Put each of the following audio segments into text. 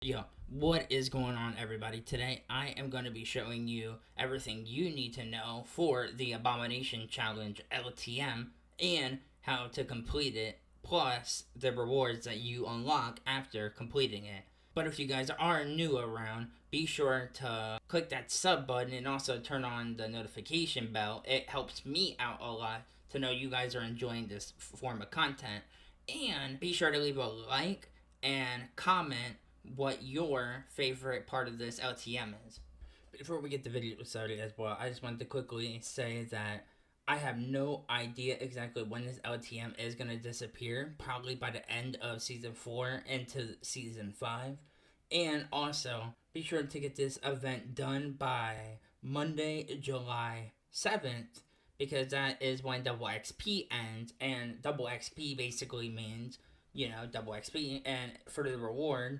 Yo, what is going on, everybody? Today I am going to be showing you everything you need to know for the Abomination Challenge LTM and how to complete it, plus the rewards that you unlock after completing it. But if you guys are new around, be sure to click that sub button and also turn on the notification bell. It helps me out a lot to know you guys are enjoying this form of content. And be sure to leave a like and comment what your favorite part of this LTM is. Before we get the video started as well, I just wanted to quickly say that I have no idea exactly when this LTM is going to disappear, probably by the end of Season 4 into Season 5. And also, be sure to get this event done by Monday, July 7th, because that is when double XP ends, and double XP basically means, double XP, and for the reward,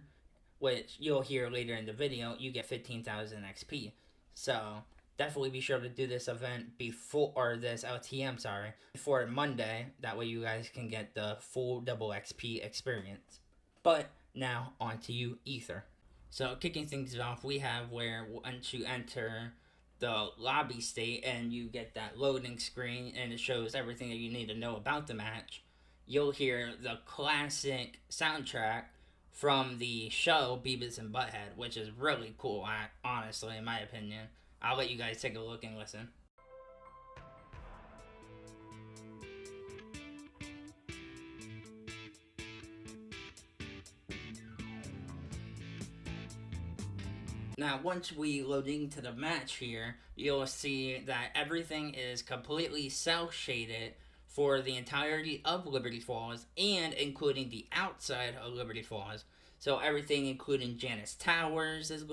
which you'll hear later in the video, you get 15,000 XP. So definitely be sure to do this event before, or this LTM, sorry, before Monday. That way you guys can get the full double XP experience. But now on to you, Ether. So kicking things off, we have where once you enter the lobby state and you get that loading screen and it shows everything that you need to know about the match, you'll hear the classic soundtrack from the show Beavis and Butthead, which is really cool, honestly, in my opinion. I'll let you guys take a look and listen. Now, once we load into the match here, you'll see that everything is completely cel-shaded for the entirety of Liberty Falls and including the outside of Liberty Falls. So everything including Janus Towers is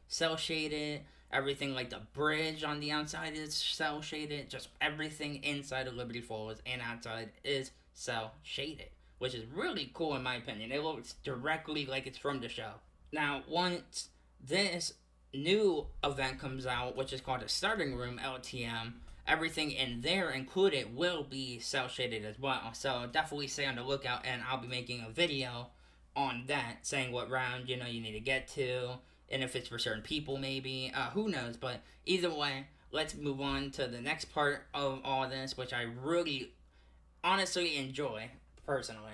cel-shaded, everything like the bridge on the outside is cel-shaded, just everything inside of Liberty Falls and outside is cel-shaded, which is really cool in my opinion. It looks directly like it's from the show. Now, once this new event comes out, which is called a Starting Room LTM, everything in there included will be cel shaded as well. So definitely stay on the lookout, and I'll be making a video on that, saying what round you need to get to, and if it's for certain people, maybe. Who knows? But either way, let's move on to the next part of all this, which I really, honestly enjoy personally.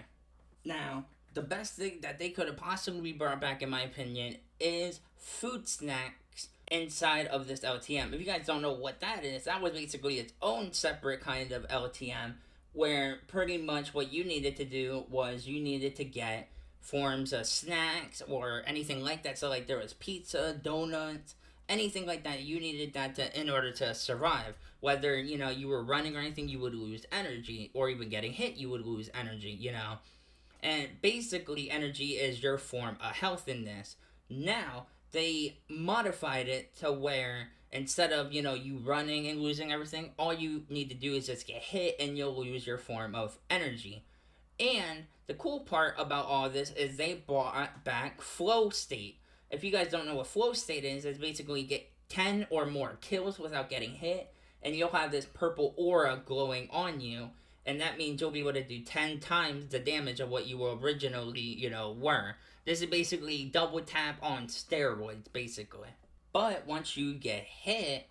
Now, the best thing that they could have possibly brought back, in my opinion, is food snacks inside of this LTM. If you guys don't know what that is, that was basically its own separate kind of LTM, where pretty much what you needed to do was you needed to get forms of snacks or anything like that. So like there was pizza, donuts, anything like that. You needed that in order to survive. Whether you were running or anything, you would lose energy, or even getting hit, you would lose energy. And basically, energy is your form of health in this. Now, they modified it to where instead of, you running and losing everything, all you need to do is just get hit and you'll lose your form of energy. And the cool part about all this is they brought back flow state. If you guys don't know what flow state is, it's basically get 10 or more kills without getting hit, and you'll have this purple aura glowing on you, and that means you'll be able to do 10 times the damage of what you originally, were. This is basically double tap on steroids, basically. But once you get hit,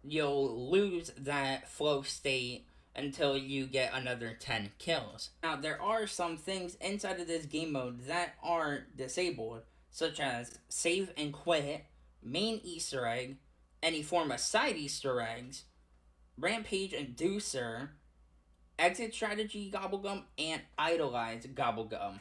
you'll lose that flow state until you get another 10 kills. Now, there are some things inside of this game mode that are disabled, such as save and quit, main Easter egg, any form of side Easter eggs, rampage inducer, exit strategy Gobblegum, and idolize Gobblegum.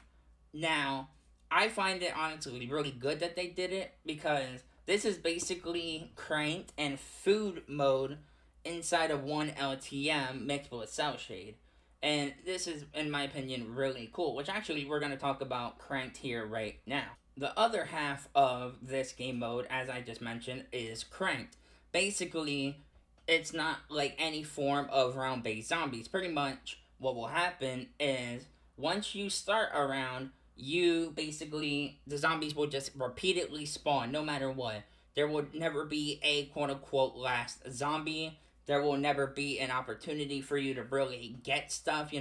Now, I find it honestly really good that they did it, because this is basically cranked and food mode inside of one LTM mixed with cel shade. And this is, in my opinion, really cool, which actually we're going to talk about cranked here right now. The other half of this game mode, as I just mentioned, is cranked. Basically, it's not like any form of round-based zombies. Pretty much what will happen is once you start a round, the zombies will just repeatedly spawn no matter what. There will never be a quote-unquote last zombie. There will never be an opportunity for you to really get stuff,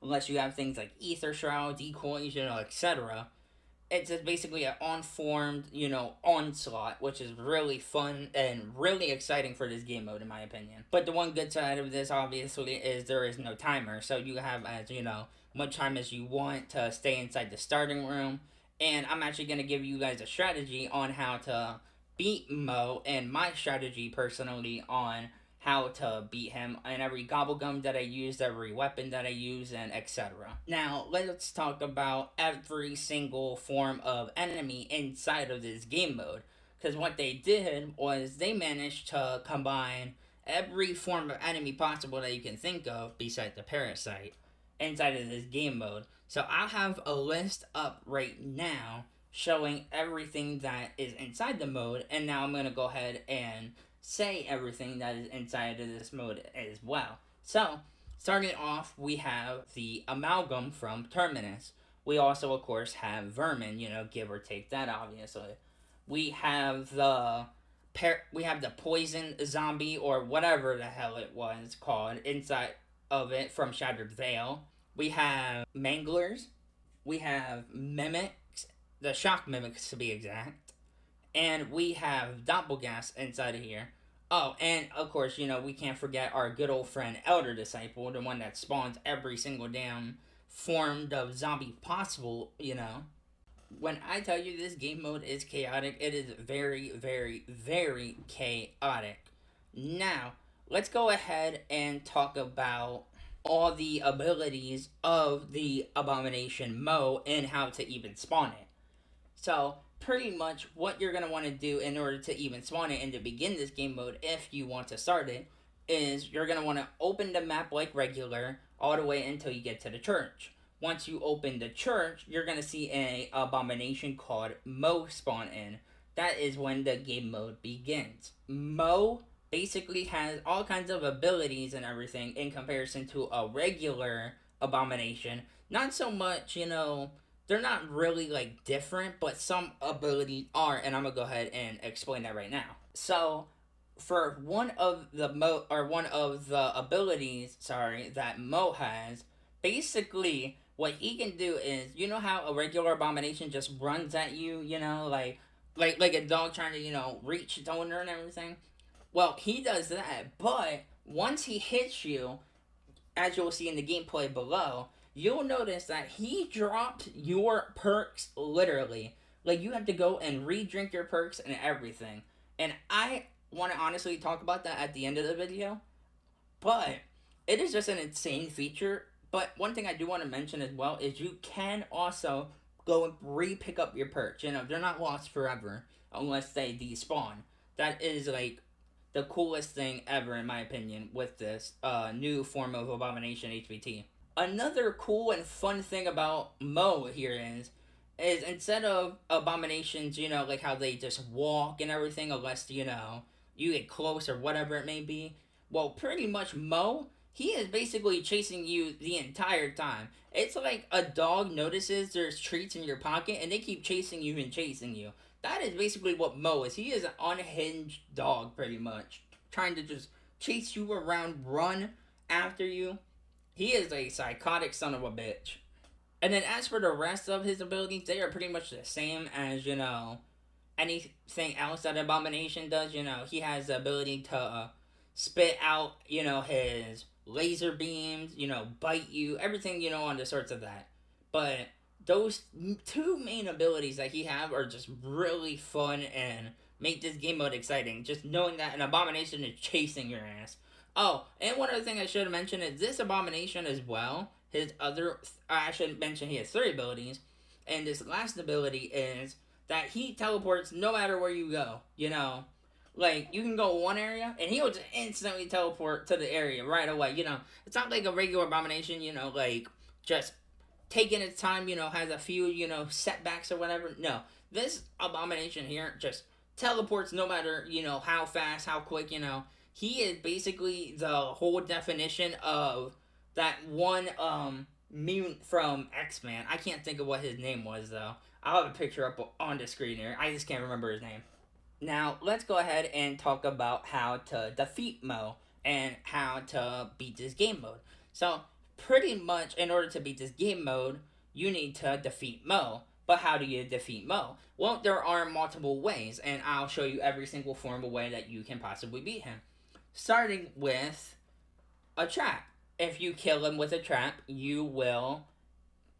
unless you have things like Ether Shroud, decoys, etc. it's just basically an unformed, onslaught, which is really fun and really exciting for this game mode, in my opinion. But the one good side of this, obviously, is there is no timer, so you have, as much time as you want to stay inside the starting room. And I'm actually going to give you guys a strategy on how to beat Mo, and my strategy personally on how to beat him, and every Gobblegum that I use, every weapon that I use, and etc. Now, let's talk about every single form of enemy inside of this game mode. Because what they did was they managed to combine every form of enemy possible that you can think of besides the parasite inside of this game mode. So I'll have a list up right now showing everything that is inside the mode, and now I'm going to go ahead and say everything that is inside of this mode as well. So, starting off, we have the Amalgam from Terminus. We also, of course, have Vermin, give or take that, obviously. We have the poison zombie, or whatever the hell it was called, inside of it from Shattered Veil. We have Manglers. We have Mimics, the Shock Mimics to be exact. And we have Doppelgas inside of here. Oh, and of course, we can't forget our good old friend Elder Disciple, the one that spawns every single damn form of zombie possible. When I tell you this game mode is chaotic, it is very, very, very chaotic. Now, let's go ahead and talk about all the abilities of the Abomination Mo and how to even spawn it. So, pretty much what you're going to want to do in order to even spawn it and to begin this game mode, if you want to start it, is you're going to want to open the map like regular all the way until you get to the church. Once you open the church, you're going to see an abomination called Mo spawn in. That is when the game mode begins. Mo basically has all kinds of abilities and everything in comparison to a regular abomination. Not so much, they're not really like different, but some abilities are, and I'm gonna go ahead and explain that right now. So, for one of the abilities, that Mo has, basically what he can do is, how a regular abomination just runs at you, like a dog trying to reach its owner and everything. Well, he does that, but once he hits you, as you'll see in the gameplay below, you'll notice that he dropped your perks literally. Like, you have to go and re-drink your perks and everything. And I want to honestly talk about that at the end of the video. But it is just an insane feature. But one thing I do want to mention as well is you can also go and re-pick up your perks. They're not lost forever unless they despawn. That is, like, the coolest thing ever, in my opinion, with this new form of Abomination HVT. Another cool and fun thing about Mo here is instead of abominations, like how they just walk and everything, unless you get close or whatever it may be. Well, pretty much Mo, he is basically chasing you the entire time. It's like a dog notices there's treats in your pocket and they keep chasing you and chasing you. That is basically what Mo is. He is an unhinged dog, pretty much, trying to just chase you around, run after you. He is a psychotic son of a bitch. And then as for the rest of his abilities, they are pretty much the same as, anything else that Abomination does. He has the ability to spit out, his laser beams, bite you, everything, on the sorts of that. But those two main abilities that he have are just really fun and make this game mode exciting. Just knowing that an Abomination is chasing your ass. Oh, and one other thing I should have mentioned is this Abomination as well. I should mention he has 3 abilities. And this last ability is that he teleports no matter where you go. Like, you can go one area, and he'll just instantly teleport to the area right away. It's not like a regular Abomination, like, just taking its time, has a few, setbacks or whatever. No, this Abomination here just teleports no matter, how fast, how quick, He is basically the whole definition of that one, mutant from X-Men. I can't think of what his name was, though. I'll have a picture up on the screen here. I just can't remember his name. Now, let's go ahead and talk about how to defeat Mo and how to beat this game mode. So, pretty much, in order to beat this game mode, you need to defeat Mo. But how do you defeat Mo? Well, there are multiple ways, and I'll show you every single form of way that you can possibly beat him. Starting with a trap. If you kill him with a trap, you will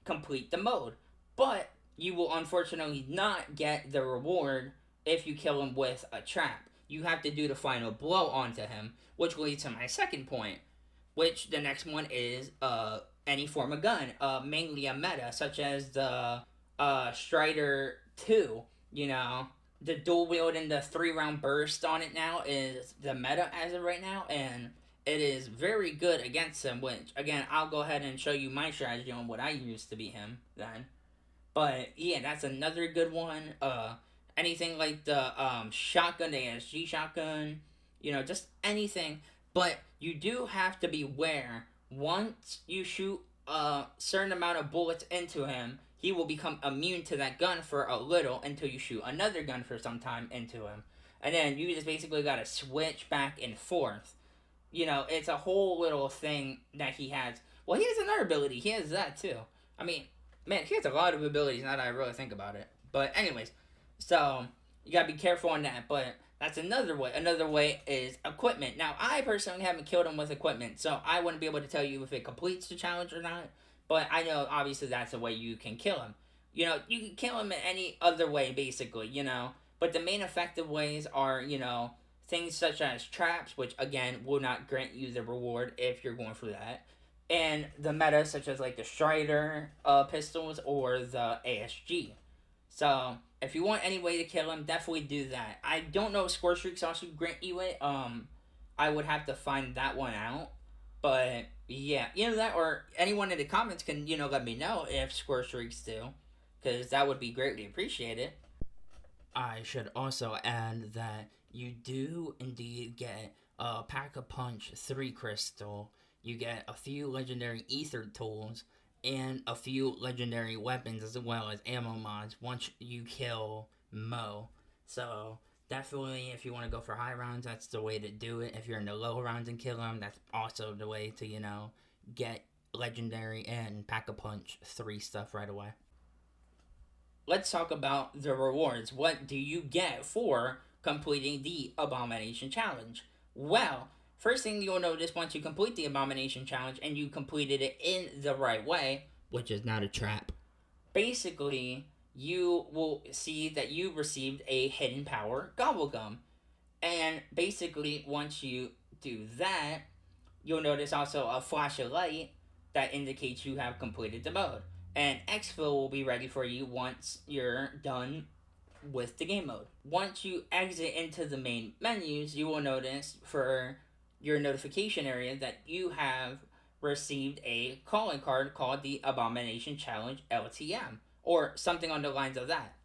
complete the mode. But you will unfortunately not get the reward if you kill him with a trap. You have to do the final blow onto him, which leads to my second point, which the next one is any form of gun, mainly a meta, such as the Stryder 2, you know. The dual wield and the 3-round burst on it now is the meta as of right now, and it is very good against him, which, again, I'll go ahead and show you my strategy on what I used to beat him then. But, yeah, that's another good one. Anything like the shotgun, the ASG shotgun, you know, just anything. But you do have to beware. Once you shoot a certain amount of bullets into him, he will become immune to that gun for a little until you shoot another gun for some time into him. And then you just basically gotta switch back and forth. You know, it's a whole little thing that he has. Well, he has another ability. He has that too. I mean, man, he has a lot of abilities now that I really think about it. But anyways, so you gotta be careful on that. But that's another way. Another way is equipment. Now, I personally haven't killed him with equipment, so I wouldn't be able to tell you if it completes the challenge or not. But I know, obviously, that's the way you can kill him. You know, you can kill him in any other way, basically, you know. But the main effective ways are, you know, things such as traps, which, again, will not grant you the reward if you're going for that. And the meta, such as, like, the Stryder pistols or the ASG. So, if you want any way to kill him, definitely do that. I don't know if score streaks also grant you it. I would have to find that one out. But yeah, you know that, or anyone in the comments can, you know, let me know if score streaks do, because that would be greatly appreciated. I should also add that you do indeed get a Pack a Punch 3 crystal. You get a few legendary ether tools and a few legendary weapons as well as ammo mods once you kill Mo. So definitely, if you want to go for high rounds, that's the way to do it. If you're in the low rounds and kill him, that's also the way to, you know, get legendary and Pack a Punch 3 stuff right away. Let's talk about the rewards. What do you get for completing the Abomination Challenge? Well, first thing you'll notice once you complete the Abomination Challenge and you completed it in the right way, which is not a trap, basically, you will see that you received a hidden power Gobblegum. And basically, once you do that, you'll notice also a flash of light that indicates you have completed the mode. And exfil will be ready for you once you're done with the game mode. Once you exit into the main menus, you will notice for your notification area that you have received a calling card called the Abomination Challenge LTM, or something on the lines of that.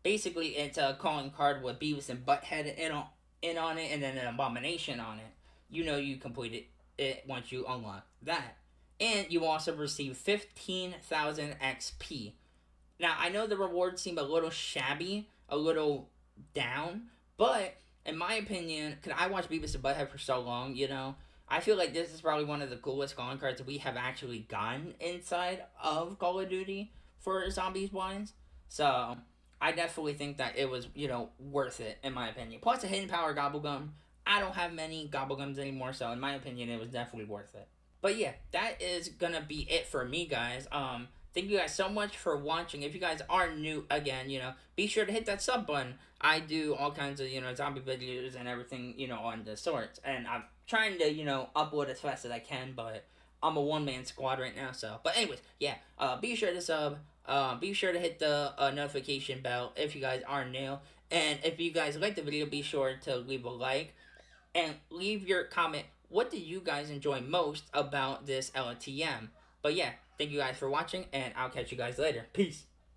Basically, it's a calling card with Beavis and Butthead in on it, and then an Abomination on it. You know you completed it once you unlock that. And you also receive 15,000 XP. Now, I know the rewards seem a little shabby, a little down, but in my opinion, because I watched Beavis and Butthead for so long, you know, I feel like this is probably one of the coolest calling cards that we have actually gotten inside of Call of Duty for zombies wise. So, I definitely think that it was, you know, worth it, in my opinion. Plus, a hidden power Gobblegum. I don't have many Gobblegums anymore, so in my opinion, it was definitely worth it. But yeah, that is gonna be it for me, guys. Thank you guys so much for watching. If you guys are new, again, you know, be sure to hit that sub button. I do all kinds of, you know, zombie videos and everything, you know, on the sorts. And I'm trying to, you know, upload as fast as I can, but I'm a one-man squad right now, so. But anyways, yeah, be sure to sub. Be sure to hit the notification bell if you guys are new. And if you guys like the video, be sure to leave a like. And leave your comment. What did you guys enjoy most about this LTM? But yeah, thank you guys for watching, and I'll catch you guys later. Peace.